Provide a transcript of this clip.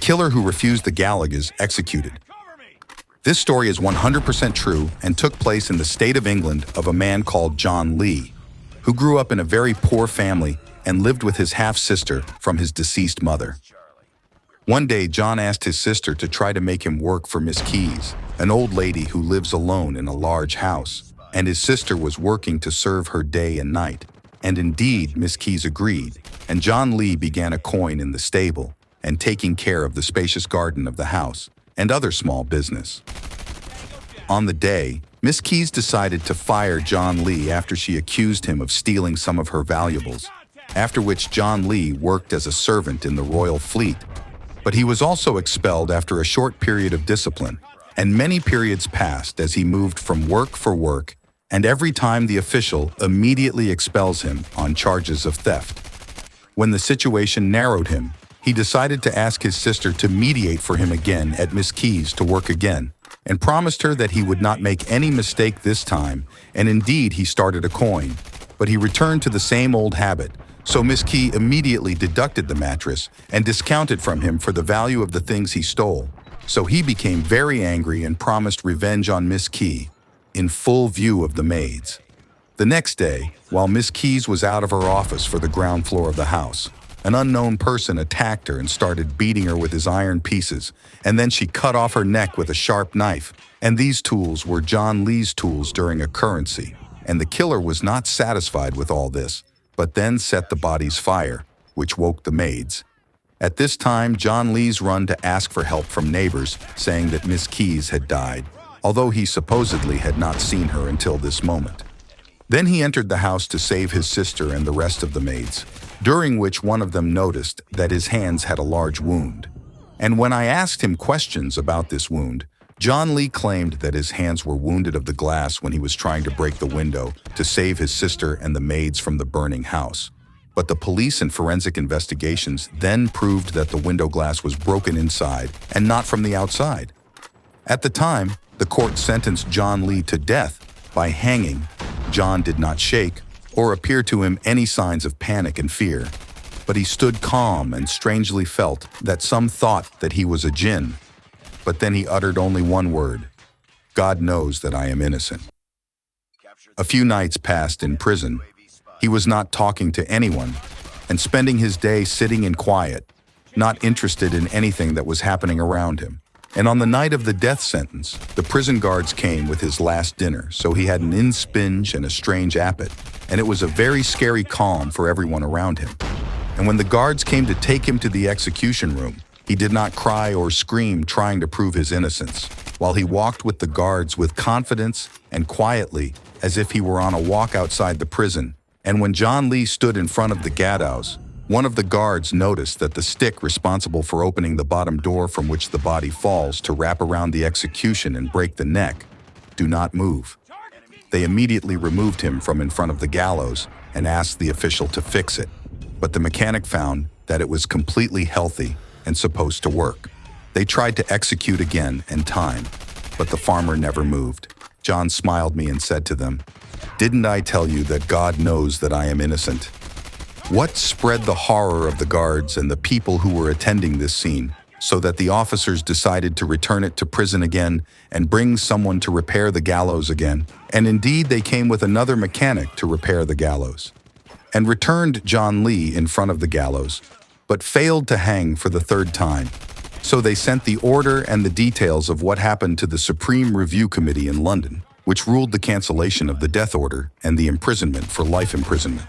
killer who refused the Gallows executed. This story is 100% true and took place in the state of England of a man called John Lee, who grew up in a very poor family and lived with his half-sister from his deceased mother. One day, John asked his sister to try to make him work for Miss Keys, an old lady who lives alone in a large house, and his sister was working to serve her day and night. And indeed, Miss Keys agreed, and John Lee began a coin in the stable and taking care of the spacious garden of the house and other small business. On the day, Miss Keys decided to fire John Lee after she accused him of stealing some of her valuables, after which John Lee worked as a servant in the royal fleet. But he was also expelled after a short period of discipline, and many periods passed as he moved from work for work, and every time the official immediately expels him on charges of theft. When the situation narrowed him, he decided to ask his sister to mediate for him again at Miss Keys to work again, and promised her that he would not make any mistake this time, and indeed he started a coin. But he returned to the same old habit, so Miss Key immediately deducted the mattress and discounted from him for the value of the things he stole. So he became very angry and promised revenge on Miss Key, in full view of the maids. The next day, while Miss Keys was out of her office for the ground floor of the house, an unknown person attacked her and started beating her with his iron pieces, and then she cut off her neck with a sharp knife. And these tools were John Lee's tools during a currency. And the killer was not satisfied with all this, but then set the bodies fire, which woke the maids. At this time, John Lee's run to ask for help from neighbors, saying that Miss Keys had died, although he supposedly had not seen her until this moment. Then he entered the house to save his sister and the rest of the maids, during which one of them noticed that his hands had a large wound. And when I asked him questions about this wound, John Lee claimed that his hands were wounded of the glass when he was trying to break the window to save his sister and the maids from the burning house. But the police and forensic investigations then proved that the window glass was broken inside and not from the outside. At the time, the court sentenced John Lee to death by hanging. John did not shake or appear to him any signs of panic and fear, but he stood calm and strangely felt that some thought that he was a jinn. But then he uttered only one word: God knows that I am innocent. A few nights passed in prison. He was not talking to anyone and spending his day sitting in quiet, not interested in anything that was happening around him. And on the night of the death sentence, the prison guards came with his last dinner, so he had an inspinge and a strange appet, and it was a very scary calm for everyone around him. And when the guards came to take him to the execution room, he did not cry or scream trying to prove his innocence, while he walked with the guards with confidence and quietly, as if he were on a walk outside the prison. And when John Lee stood in front of the Gallows, one of the guards noticed that the stick responsible for opening the bottom door from which the body falls to wrap around the execution and break the neck, do not move. They immediately removed him from in front of the gallows and asked the official to fix it. But the mechanic found that it was completely healthy and supposed to work. They tried to execute again in time, but the farmer never moved. John smiled me and said to them, "Didn't I tell you that God knows that I am innocent?" What spread the horror of the guards and the people who were attending this scene, so that the officers decided to return it to prison again and bring someone to repair the gallows again. And indeed, they came with another mechanic to repair the gallows, and returned John Lee in front of the gallows, but failed to hang for the third time. So they sent the order and the details of what happened to the Supreme Review Committee in London, which ruled the cancellation of the death order and the imprisonment for life imprisonment.